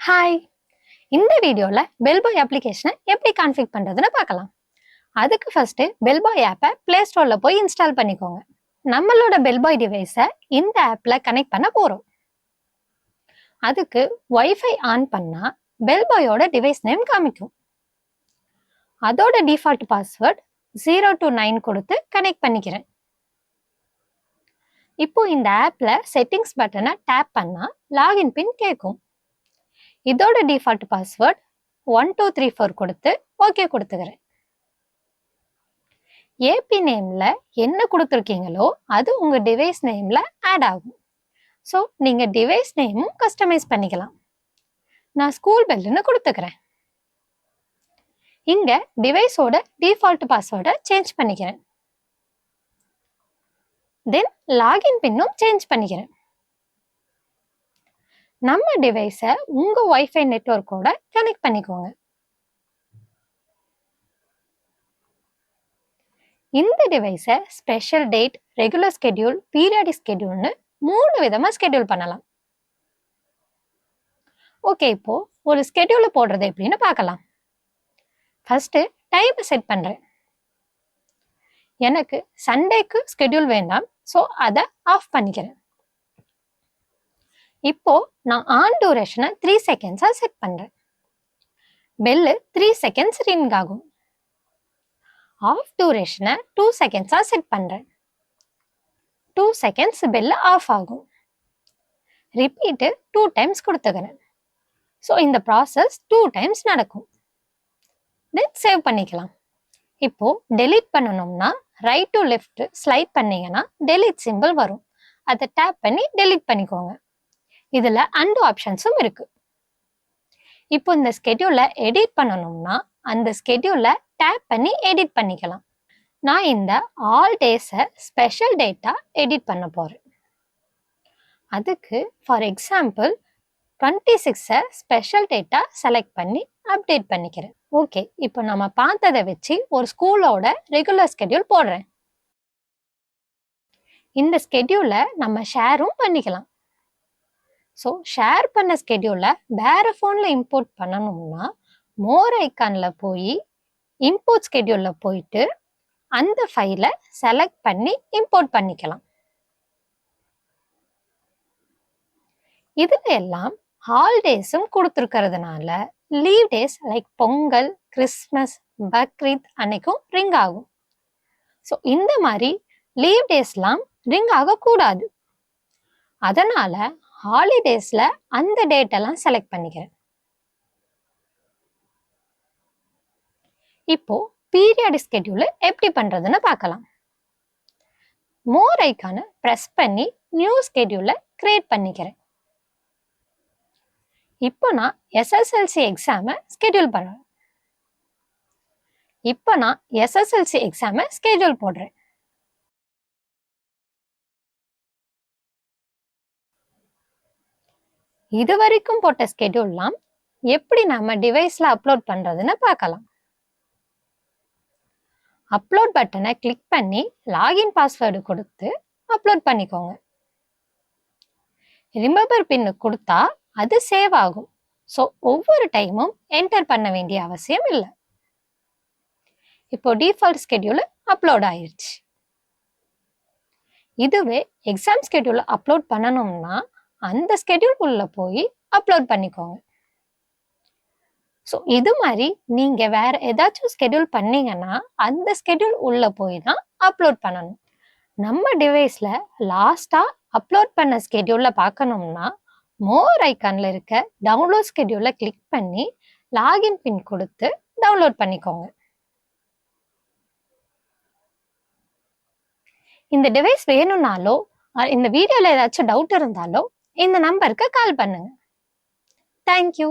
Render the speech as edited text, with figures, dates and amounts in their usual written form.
Hi, இந்த வீடியோல பெல்பாய் அப்ளிகேஷனை எப்படி கான்ஃபிக் பண்றதுன்னு பார்க்கலாம். அதுக்கு ஃபர்ஸ்ட் பெல்பாய் ஆப்பை பிளே ஸ்டோர்ல போய் இன்ஸ்டால் பண்ணிக்கோங்க. நம்மளோட பெல்பாய் டிவைஸை இந்த ஆப்ல கனெக்ட் பண்ண போறோம். அதுக்கு வைஃபை ஆன் பண்ணா பெல்பாயோட டிவைஸ் நேம் காமிக்கும். அதோட டிஃபால்ட் பாஸ்வேர்ட் 0 to 9 கொடுத்து கனெக்ட் பண்ணிக்கிறேன். இப்போ இந்த ஆப்ல செட்டிங்ஸ் பட்டனை டேப் பண்ணா லாகின் பின் கேட்கும். இதோட டிஃபால்ட் பாஸ்வேர்ட் 1234 கொடுத்து ஓகே கொடுத்துக்கிறேன். ஏபி நேம்ல என்ன கொடுத்துருக்கீங்களோ அது உங்க டிவைஸ் நேம்ல ஆட் ஆகும். ஸோ நீங்க டிவைஸ் நேமும் கஸ்டமைஸ் பண்ணிக்கலாம். நான் ஸ்கூல் பெல்லுன்னு கொடுத்துக்கிறேன். இங்க டிவைஸோட டிஃபால்ட் பாஸ்வேர்டை சேஞ்ச் பண்ணிக்கிறேன். தென் லாகின் பின்னும் சேஞ்ச் பண்ணிக்கிறேன். நம்ம டிவைஸை உங்க வைஃபை நெட்வொர்க்கோட கனெக்ட் பண்ணிக்கோங்க. இந்த டிவைஸை special date, regular schedule, periodic ஸ்கெடியூல்னு 3 விதமா ஸ்கெடியூல் பண்ணலாம். ஓகே, இப்போ ஒரு ஸ்கெடியூல் போடுறது எப்படின்னு பார்க்கலாம். ஃபர்ஸ்ட் டைம் செட் பண்றேன். எனக்கு சண்டேக்கு ஸ்கெடியூல் வேண்டாம், ஸோ அதை ஆஃப் பண்ணிக்கிறேன். இப்போ நான் ஆன் டியூரேஷனை 3 செகண்ட்ஸா செட் பண்றேன். பெல்லு 3 செகண்ட்ஸ் ரிங் ஆகும். ஆஃப் டியூரேஷனை 2 செகண்ட்ஸா செட் பண்றேன். 2 செகண்ட்ஸ் பெல் ஆஃப் ஆகும். ரிப்பீட்டு 2 டைம்ஸ் கொடுத்துக்கிறேன். ஸோ இந்த ப்ராசஸ் 2 டைம்ஸ் நடக்கும். தென் சேவ் பண்ணிக்கலாம். இப்போ டெலீட் பண்ணணும்னா ரைட் டு லெஃப்ட் ஸ்லைட் பண்ணீங்கன்னா டெலீட் சிம்பிள் வரும். அதை டேப் பண்ணி டெலீட் பண்ணிக்கோங்க. இதுல அண்டு ஆப்ஷன்ஸும் இருக்கு. இப்போ இந்த ஸ்கெடியூலை எடிட் பண்ணணும்னா அந்த ஸ்கெடியூலை டேப் பண்ணி எடிட் பண்ணிக்கலாம். நான் இந்த ஆல் டேஸை ஸ்பெஷல் டேட்டா எடிட் பண்ண போறேன். அதுக்கு for example 26 special data select பண்ணி அப்டேட் பண்ணிக்கிறேன். ஓகே, இப்போ நம்ம பார்த்ததை வச்சு ஒரு ஸ்கூலோட ரெகுலர் ஸ்கெடியூல் போடுறேன். இந்த ஸ்கெடியூலை நம்ம ஷேரும் பண்ணிக்கலாம். ஸோ ஷேர் பண்ண ஸ்கெடியூலை வேற ஃபோனில் இம்போர்ட் பண்ணணும்னா மோர் ஐக்கானில் போய் இம்போர்ட் ஸ்கெடியூலில் போயிட்டு அந்த ஃபைலை செலக்ட் பண்ணி இம்போர்ட் பண்ணிக்கலாம். இதுல எல்லாம் ஹாலிடேஸும் கொடுத்துருக்கிறதுனால leave days like Pongal, Christmas, Bakrid அன்னைக்கும் ரிங் ஆகும். ஸோ இந்த மாதிரி லீவ் டேஸ்லாம் ரிங் ஆகக்கூடாது. அதனால ஹாலிடேஸ்ல அந்த டேட் எல்லாம் செலக்ட் பண்ணிக்கிறேன். இப்போ பீரியாடிக் ஸ்கெடியூல் எப்படி பண்றதுன்னு பார்க்கலாம். மோர் ஐக்கானை பிரஸ் பண்ணி நியூ ஸ்கெடியூலை கிரியேட் பண்ணிக்கிறேன். இப்போ நான் எஸ்எஸ்எல்சி எக்ஸாமை ஸ்கெடியூல் பண்றேன். இப்போ நான் எஸ்எஸ்எல்சி எக்ஸாமை ஸ்கெடியூல் போடுறேன். இது வரைக்கும் போட்ட ஸ்கெடியூல்லாம் எப்படி நம்ம டிவைஸ்ல அப்லோட் பண்றதுன்னு பார்க்கலாம். அப்லோட் பட்டனை கிளிக் பண்ணி லாகின் பாஸ்வேர்டு கொடுத்து அப்லோட் பண்ணிக்கோங்க. ரிமெம்பர் பின் கொடுத்தா அது சேவ் ஆகும். ஸோ ஒவ்வொரு டைமும் என்டர் பண்ண வேண்டிய அவசியம் இல்லை. இப்போ டிஃபால்ட் ஸ்கெடியூல் அப்லோட் ஆயிருச்சு. இதுவே எக்ஸாம் ஸ்கெடியூல் அப்லோட் பண்ணணும்னா அந்த ஸ்கெடியூல் உள்ள போய் அப்லோட் பண்ணிக்கோங்க. ஸோ இது மாதிரி நீங்க வேற ஏதாச்சும் ஸ்கெடியூல் பண்ணீங்கன்னா அந்த ஸ்கெடியூல் உள்ள போய் தான் அப்லோட் பண்ணணும். நம்ம டிவைஸ்ல லாஸ்டா அப்லோட் பண்ண ஸ்கெடியூல்ல பார்க்கணும்னா மோர் ஐக்கான்ல இருக்க டவுன்லோட் ஸ்கெடியூலை கிளிக் பண்ணி லாகின் பின் கொடுத்து டவுன்லோட் பண்ணிக்கோங்க. இந்த டிவைஸ் வேணும்னாலோ இந்த வீடியோல ஏதாச்சும் டவுட் இருந்தாலோ இந்த நம்பருக்கு கால் பண்ணுங்க. தேங்க்யூ.